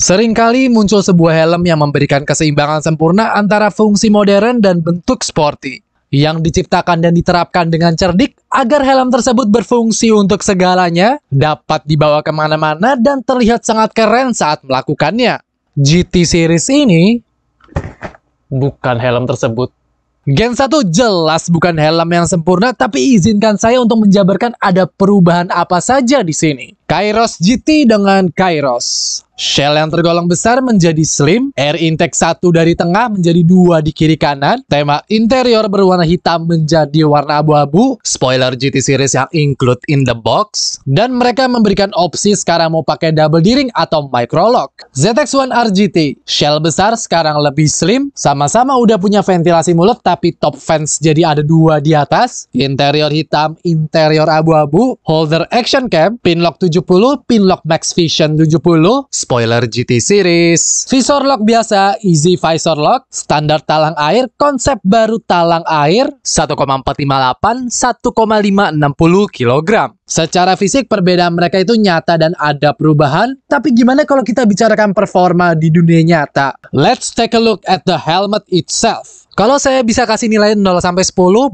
Seringkali muncul sebuah helm yang memberikan keseimbangan sempurna antara fungsi modern dan bentuk sporty, yang diciptakan dan diterapkan dengan cerdik agar helm tersebut berfungsi untuk segalanya, dapat dibawa kemana-mana, dan terlihat sangat keren saat melakukannya. GT Series ini bukan helm tersebut. Gen 1 jelas bukan helm yang sempurna, tapi izinkan saya untuk menjabarkan ada perubahan apa saja di sini. Kairos GT dengan Kairos. Shell yang tergolong besar menjadi slim, air intake 1 dari tengah menjadi 2 di kiri kanan, tema interior berwarna hitam menjadi warna abu-abu, spoiler GT series yang include in the box, dan mereka memberikan opsi sekarang mau pakai double D-ring atau micro-lock. ZX-1 RGT, shell besar sekarang lebih slim, sama-sama udah punya ventilasi mulut tapi top fans jadi ada 2 di atas, interior hitam, interior abu-abu, holder action cam, pinlock 70, pinlock Max Vision 70, spoiler GT series, visor lock biasa, easy visor lock, standar talang air, konsep baru talang air, 1,458, 1,560 kg. Secara fisik perbedaan mereka itu nyata dan ada perubahan, tapi gimana kalau kita bicarakan performa di dunia nyata? Let's take a look at the helmet itself. Kalau saya bisa kasih nilai 0-10,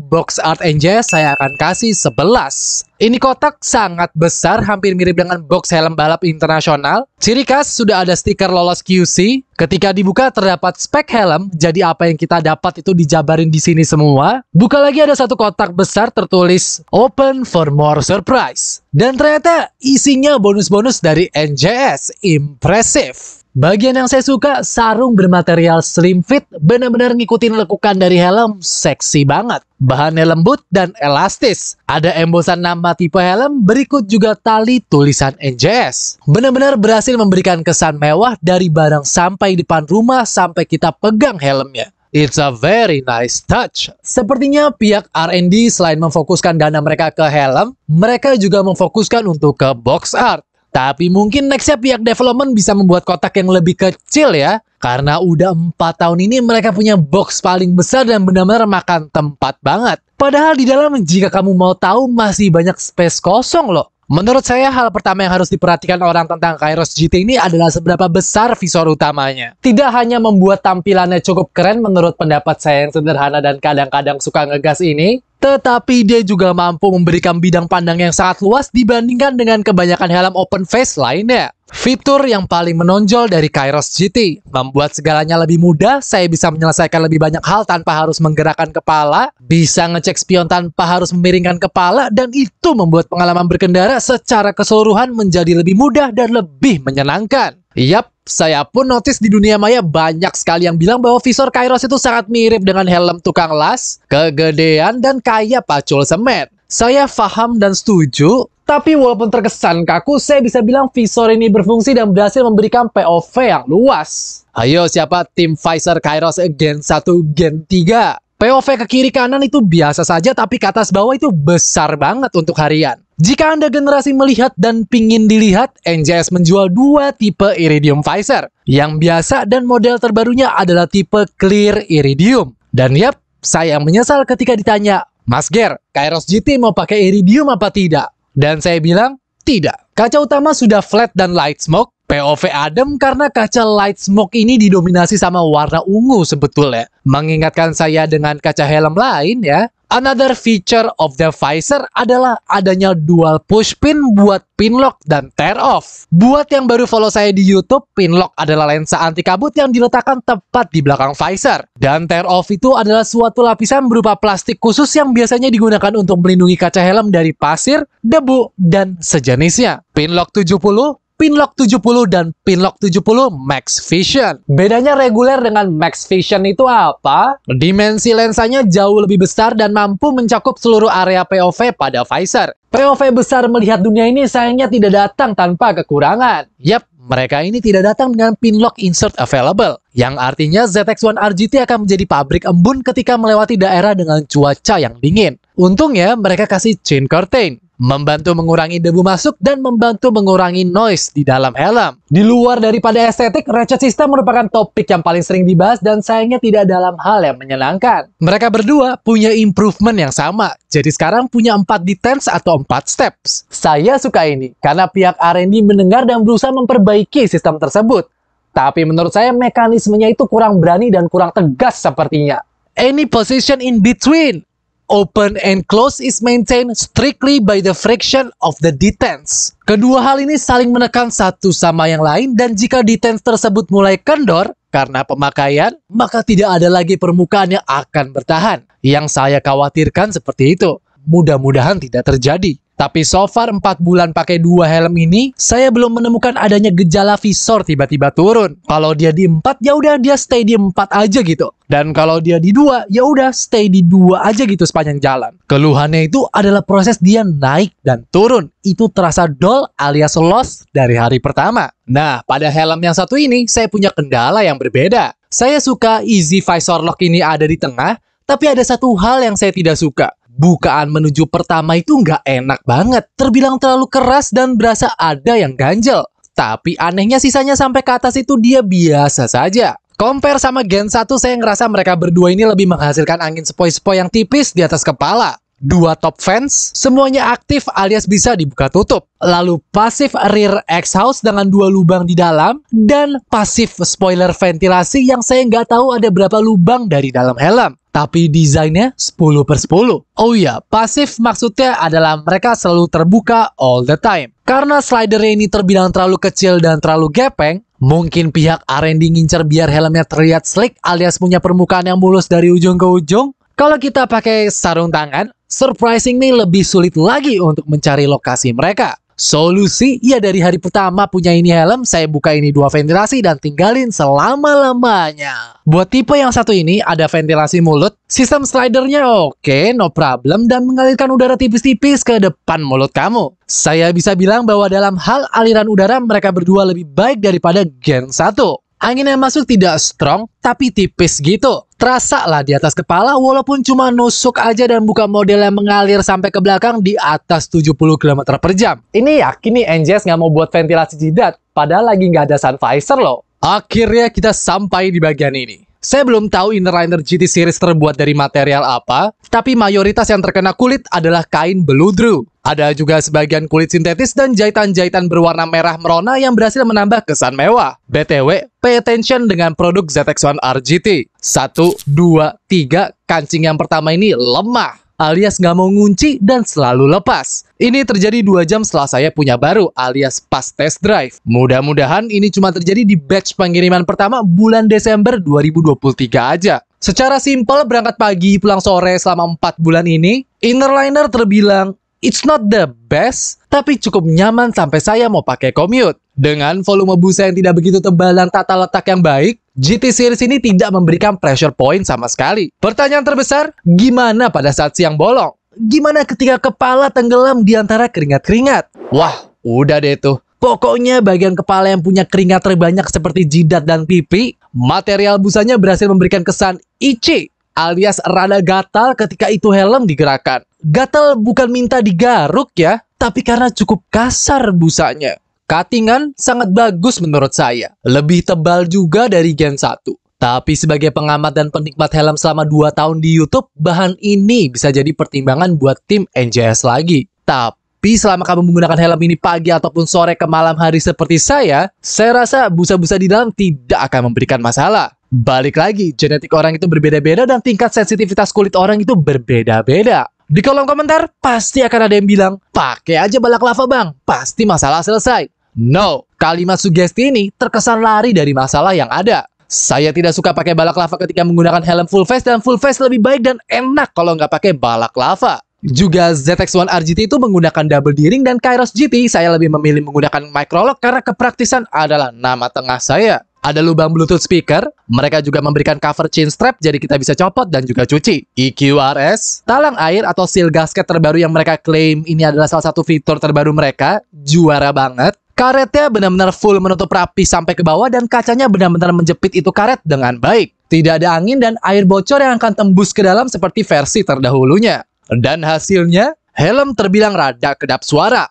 box art NJS saya akan kasih 11. Ini kotak sangat besar, hampir mirip dengan box helm balap internasional. Ciri khas sudah ada stiker lolos QC. Ketika dibuka terdapat spek helm, jadi apa yang kita dapat itu dijabarin di sini semua. Buka lagi ada satu kotak besar tertulis Open for more surprise. Dan ternyata isinya bonus-bonus dari NJS. Impressive. Bagian yang saya suka, sarung bermaterial slim fit, benar-benar ngikutin lekukan dari helm, seksi banget. Bahannya lembut dan elastis. Ada embosan nama tipe helm, berikut juga tali tulisan NJS. Benar-benar berhasil memberikan kesan mewah dari barang sampai depan rumah sampai kita pegang helmnya. It's a very nice touch. Sepertinya pihak R&D selain memfokuskan dana mereka ke helm, mereka juga memfokuskan untuk ke box art. Tapi mungkin nextnya pihak development bisa membuat kotak yang lebih kecil ya. Karena udah 4 tahun ini mereka punya box paling besar dan benar-benar makan tempat banget. Padahal di dalam jika kamu mau tahu masih banyak space kosong loh. Menurut saya hal pertama yang harus diperhatikan orang tentang Kairos GT ini adalah seberapa besar visor utamanya. Tidak hanya membuat tampilannya cukup keren menurut pendapat saya yang sederhana dan kadang-kadang suka ngegas ini, tetapi dia juga mampu memberikan bidang pandang yang sangat luas dibandingkan dengan kebanyakan helm open face lainnya. Fitur yang paling menonjol dari Kairos GT membuat segalanya lebih mudah. Saya bisa menyelesaikan lebih banyak hal tanpa harus menggerakkan kepala, bisa ngecek spion tanpa harus memiringkan kepala, dan itu membuat pengalaman berkendara secara keseluruhan menjadi lebih mudah dan lebih menyenangkan. Yap, saya pun notice di dunia maya banyak sekali yang bilang bahwa visor Kairos itu sangat mirip dengan helm tukang las, kegedean, dan kayak pacul semen. Saya paham dan setuju, tapi walaupun terkesan kaku, saya bisa bilang visor ini berfungsi dan berhasil memberikan POV yang luas. Ayo, siapa tim visor Kairos Gen 1, Gen 3? POV ke kiri kanan itu biasa saja, tapi ke atas bawah itu besar banget untuk harian. Jika Anda generasi melihat dan pingin dilihat, NJS menjual 2 tipe Iridium visor. Yang biasa dan model terbarunya adalah tipe Clear Iridium. Dan yap, saya menyesal ketika ditanya, Mas Ger, Kairos GT mau pakai Iridium apa tidak? Dan saya bilang, tidak. Kaca utama sudah flat dan light smoke. POV adem karena kaca light smoke ini didominasi sama warna ungu sebetulnya. Mengingatkan saya dengan kaca helm lain ya. Another feature of the visor adalah adanya dual push pin buat pinlock dan tear off. Buat yang baru follow saya di YouTube, pinlock adalah lensa anti kabut yang diletakkan tepat di belakang visor. Dan tear off itu adalah suatu lapisan berupa plastik khusus yang biasanya digunakan untuk melindungi kaca helm dari pasir, debu, dan sejenisnya. Pinlock 70, Pinlock 70 dan Pinlock 70 Max Vision. Bedanya reguler dengan Max Vision itu apa? Dimensi lensanya jauh lebih besar dan mampu mencakup seluruh area POV pada visor. POV besar melihat dunia ini sayangnya tidak datang tanpa kekurangan. Yap, mereka ini tidak datang dengan pinlock insert available. Yang artinya ZX-1 RGT akan menjadi pabrik embun ketika melewati daerah dengan cuaca yang dingin. Untungnya mereka kasih chain curtain, membantu mengurangi debu masuk dan membantu mengurangi noise di dalam helm. Di luar daripada estetik, ratchet system merupakan topik yang paling sering dibahas dan sayangnya tidak dalam hal yang menyenangkan. Mereka berdua punya improvement yang sama, jadi sekarang punya 4 detents atau 4 steps. Saya suka ini, karena pihak R&D mendengar dan berusaha memperbaiki sistem tersebut. Tapi menurut saya mekanismenya itu kurang berani dan kurang tegas sepertinya. Any position in between open and close is maintained strictly by the friction of the detents. Kedua hal ini saling menekan satu sama yang lain, dan jika detents tersebut mulai kendor karena pemakaian, maka tidak ada lagi permukaan yang akan bertahan. Yang saya khawatirkan seperti itu. Mudah-mudahan tidak terjadi. Tapi so far 4 bulan pakai 2 helm ini, saya belum menemukan adanya gejala visor tiba-tiba turun. Kalau dia di 4, ya udah dia stay di 4 aja gitu. Dan kalau dia di 2, ya udah stay di 2 aja gitu sepanjang jalan. Keluhannya itu adalah proses dia naik dan turun. Itu terasa dull alias lost dari hari pertama. Nah, pada helm yang satu ini, saya punya kendala yang berbeda. Saya suka easy visor lock ini ada di tengah, tapi ada satu hal yang saya tidak suka. Bukaan menuju pertama itu nggak enak banget. Terbilang terlalu keras dan berasa ada yang ganjel. Tapi anehnya sisanya sampai ke atas itu dia biasa saja. Compare sama Gen 1, saya ngerasa mereka berdua ini lebih menghasilkan angin sepoi-sepoi yang tipis di atas kepala. 2 top fans, semuanya aktif alias bisa dibuka tutup. Lalu pasif rear exhaust dengan 2 lubang di dalam, dan pasif spoiler ventilasi yang saya nggak tahu ada berapa lubang dari dalam helm. Tapi desainnya 10/10. Oh iya, pasif maksudnya adalah mereka selalu terbuka all the time. Karena slidernya ini terbilang terlalu kecil dan terlalu gepeng, mungkin pihak R&D ngincer biar helmnya terlihat slick alias punya permukaan yang mulus dari ujung ke ujung. Kalau kita pakai sarung tangan, surprisingly lebih sulit lagi untuk mencari lokasi mereka. Solusi, ya dari hari pertama punya ini helm, saya buka ini 2 ventilasi dan tinggalin selama-lamanya. Buat tipe yang satu ini, ada ventilasi mulut, sistem slidernya oke, no problem, dan mengalirkan udara tipis-tipis ke depan mulut kamu. Saya bisa bilang bahwa dalam hal aliran udara, mereka berdua lebih baik daripada Gen 1. Angin yang masuk tidak strong, tapi tipis gitu. Terasa lah di atas kepala walaupun cuma nusuk aja dan bukan model yang mengalir sampai ke belakang di atas 70 km per jam. Ini yakin nih NJS nggak mau buat ventilasi jidat, padahal lagi nggak ada sun visor loh. Akhirnya kita sampai di bagian ini. Saya belum tahu innerliner GT Series terbuat dari material apa, tapi mayoritas yang terkena kulit adalah kain beludru. Ada juga sebagian kulit sintetis dan jahitan-jahitan berwarna merah merona yang berhasil menambah kesan mewah. BTW, pay attention dengan produk ZX-1 RGT. 1, 2, 3, kancing yang pertama ini lemah, alias nggak mau ngunci dan selalu lepas. Ini terjadi 2 jam setelah saya punya baru, alias pas test drive. Mudah-mudahan ini cuma terjadi di batch pengiriman pertama bulan Desember 2023 aja. Secara simpel, berangkat pagi, pulang sore selama 4 bulan ini, innerliner terbilang it's not the best, tapi cukup nyaman sampai saya mau pakai commute. Dengan volume busa yang tidak begitu tebal dan tata letak yang baik, GT Series ini tidak memberikan pressure point sama sekali. Pertanyaan terbesar, gimana pada saat siang bolong? Gimana ketika kepala tenggelam di antara keringat-keringat? Wah, udah deh tuh. Pokoknya bagian kepala yang punya keringat terbanyak seperti jidat dan pipi, material busanya berhasil memberikan kesan itchy, alias rada gatal ketika itu helm digerakkan. Gatal bukan minta digaruk ya, tapi karena cukup kasar busanya. Cuttingan sangat bagus menurut saya. Lebih tebal juga dari Gen 1. Tapi sebagai pengamat dan penikmat helm selama 2 tahun di YouTube, bahan ini bisa jadi pertimbangan buat tim NJS lagi. Tapi selama kamu menggunakan helm ini pagi ataupun sore ke malam hari seperti saya rasa busa-busa di dalam tidak akan memberikan masalah. Balik lagi, genetik orang itu berbeda-beda dan tingkat sensitivitas kulit orang itu berbeda-beda. Di kolom komentar, pasti akan ada yang bilang, pakai aja balak lava bang, pasti masalah selesai. No, kalimat sugesti ini terkesan lari dari masalah yang ada. Saya tidak suka pakai balak lava ketika menggunakan helm full face, dan full face lebih baik dan enak kalau nggak pakai balak lava. Juga ZX-1 RGT itu menggunakan double D-ring, dan Kairos GT saya lebih memilih menggunakan microlock karena kepraktisan adalah nama tengah saya. Ada lubang Bluetooth speaker, mereka juga memberikan cover chain strap jadi kita bisa copot dan juga cuci. EQRS, talang air atau seal gasket terbaru yang mereka klaim ini adalah salah satu fitur terbaru mereka, juara banget. Karetnya benar-benar full menutup rapi sampai ke bawah dan kacanya benar-benar menjepit itu karet dengan baik. Tidak ada angin dan air bocor yang akan tembus ke dalam seperti versi terdahulunya. Dan hasilnya, helm terbilang rada kedap suara.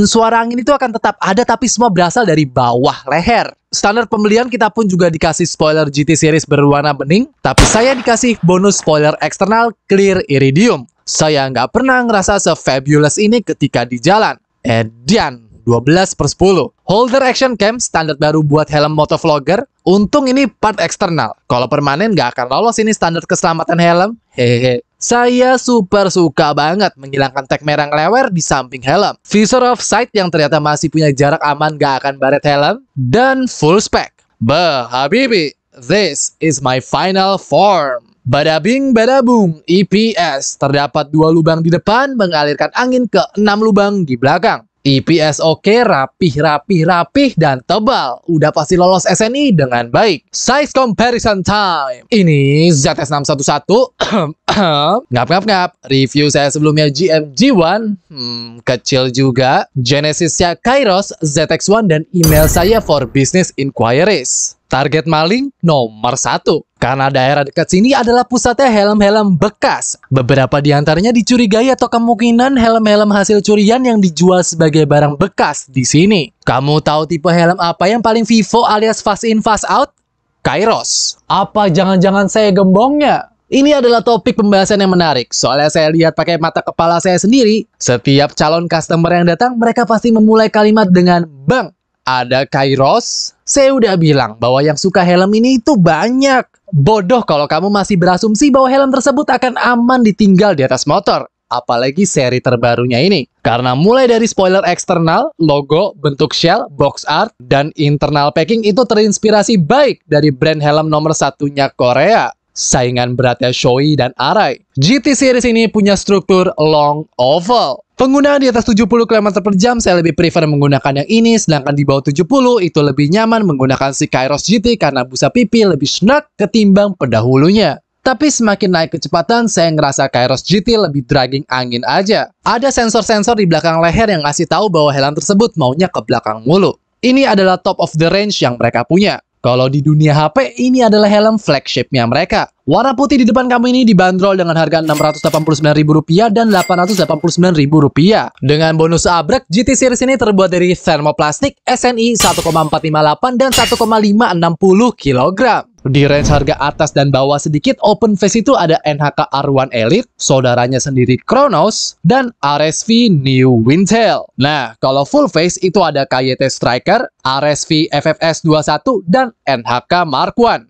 Suara angin itu akan tetap ada tapi semua berasal dari bawah leher. Standar pembelian kita pun juga dikasih spoiler GT Series berwarna bening, tapi saya dikasih bonus spoiler eksternal clear iridium. Saya nggak pernah ngerasa se-fabulous ini ketika di jalan. Edian, 12/10. Holder action cam standar baru buat helm motovlogger. Untung ini part eksternal. Kalau permanen nggak akan lolos ini standar keselamatan helm. Hehehe. Saya super suka banget menghilangkan tag merah lewer di samping helm. Visor offside yang ternyata masih punya jarak aman gak akan baret helm. Dan full spec. Bah, habibi, this is my final form. Bada bing bada boom, EPS. Terdapat 2 lubang di depan mengalirkan angin ke 6 lubang di belakang. EPS oke, rapih, dan tebal. Udah pasti lolos SNI dengan baik. Size comparison time. Ini ZS611. Ngap. Review saya sebelumnya GM-G1. Kecil juga. Genesis-nya Kairos, ZX1, dan email saya for business inquiries. Target maling nomor 1. Karena daerah dekat sini adalah pusatnya helm-helm bekas. Beberapa di antaranya dicurigai atau kemungkinan helm-helm hasil curian yang dijual sebagai barang bekas di sini. Kamu tahu tipe helm apa yang paling vivo alias fast in fast out? Kairos. Apa jangan-jangan saya gembongnya? Ini adalah topik pembahasan yang menarik. Soalnya saya lihat pakai mata kepala saya sendiri. Setiap calon customer yang datang, mereka pasti memulai kalimat dengan, "Bang, ada Kairos?" Saya udah bilang bahwa yang suka helm ini itu banyak. Bodoh kalau kamu masih berasumsi bahwa helm tersebut akan aman ditinggal di atas motor. Apalagi seri terbarunya ini. Karena mulai dari spoiler eksternal, logo, bentuk shell, box art, dan internal packing itu terinspirasi baik dari brand helm nomor satunya Korea. Saingan beratnya Shoei dan Arai. GT series ini punya struktur long oval. Penggunaan di atas 70 km/jam saya lebih prefer menggunakan yang ini, sedangkan di bawah 70 itu lebih nyaman menggunakan si Kairos GT karena busa pipi lebih snug ketimbang pendahulunya. Tapi semakin naik kecepatan, saya ngerasa Kairos GT lebih dragging angin aja. Ada sensor-sensor di belakang leher yang ngasih tahu bahwa helm tersebut maunya ke belakang mulu. Ini adalah top of the range yang mereka punya. Kalau di dunia HP, ini adalah helm flagshipnya mereka. Warna putih di depan kamu ini dibanderol dengan harga Rp689.000 dan Rp889.000. Dengan bonus abrek, GT series ini terbuat dari thermoplastik SNI 1,458 dan 1,560 kg. Di range harga atas dan bawah sedikit, open face itu ada NHK R1 Elite, saudaranya sendiri Kronos, dan RSV New Windtail. Nah, kalau full face itu ada KYT Striker, RSV FFS 21, dan NHK Mark I.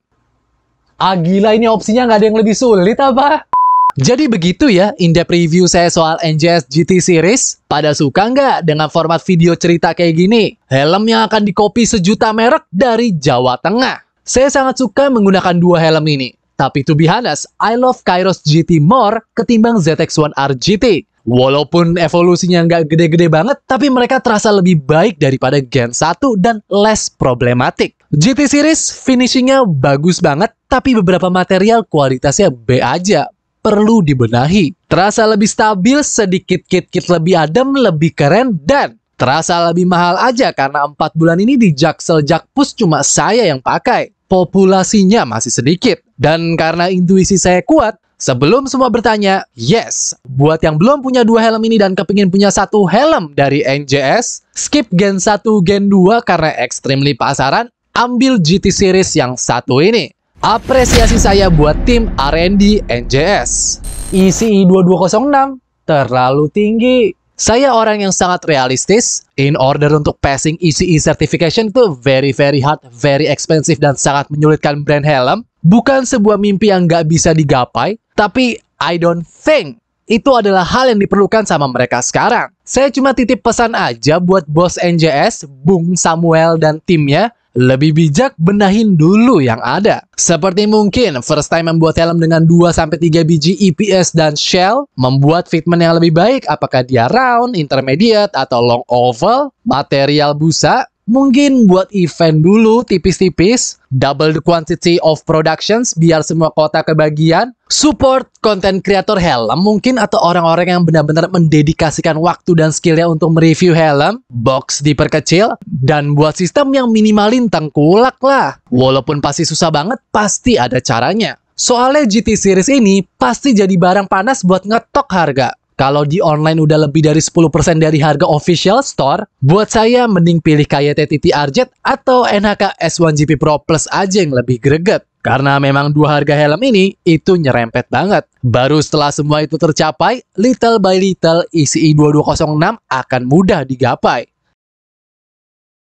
Gila, ini opsinya nggak ada yang lebih sulit apa? Jadi begitu ya in-depth review saya soal NJS GT Series. Pada suka nggak dengan format video cerita kayak gini? Helm yang akan dikopi sejuta merek dari Jawa Tengah. Saya sangat suka menggunakan dua helm ini. Tapi to be honest, I love Kairos GT more ketimbang ZX1 RGT. Walaupun evolusinya nggak gede-gede banget, tapi mereka terasa lebih baik daripada Gen 1 dan less problematic. GT Series finishingnya bagus banget, tapi beberapa material kualitasnya B aja. Perlu dibenahi. Terasa lebih stabil, sedikit kit-kit lebih adem, lebih keren, dan terasa lebih mahal aja karena 4 bulan ini di Jaksel Jakpus cuma saya yang pakai. Populasinya masih sedikit. Dan karena intuisi saya kuat, sebelum semua bertanya, yes, buat yang belum punya dua helm ini dan kepingin punya satu helm dari NJS, skip Gen 1, Gen 2 karena extremely pasaran, ambil GT Series yang satu ini. Apresiasi saya buat tim R&D NJS. ECE 2206 terlalu tinggi. Saya orang yang sangat realistis. In order untuk passing ECE certification itu very hard, very expensive, dan sangat menyulitkan brand helm. Bukan sebuah mimpi yang nggak bisa digapai, tapi I don't think itu adalah hal yang diperlukan sama mereka sekarang. Saya cuma titip pesan aja buat bos NJS, Bung Samuel dan timnya, lebih bijak benahin dulu yang ada. Seperti mungkin first time membuat helm dengan 2-3 biji EPS dan shell, membuat fitment yang lebih baik, apakah dia round, intermediate, atau long oval, material busa, mungkin buat event dulu tipis-tipis, double the quantity of productions biar semua kota kebagian, support konten kreator helm mungkin atau orang-orang yang benar-benar mendedikasikan waktu dan skillnya untuk mereview helm, box diperkecil, dan buat sistem yang minimalin tengkulak lah. Walaupun pasti susah banget, pasti ada caranya. Soalnya GT Series ini pasti jadi barang panas buat ngetok harga. Kalau di online udah lebih dari 10% dari harga official store, buat saya mending pilih KYT TTRZ atau NHK S1GP Pro Plus aja yang lebih greget. Karena memang dua harga helm ini itu nyerempet banget. Baru setelah semua itu tercapai, little by little ECE 2206 akan mudah digapai.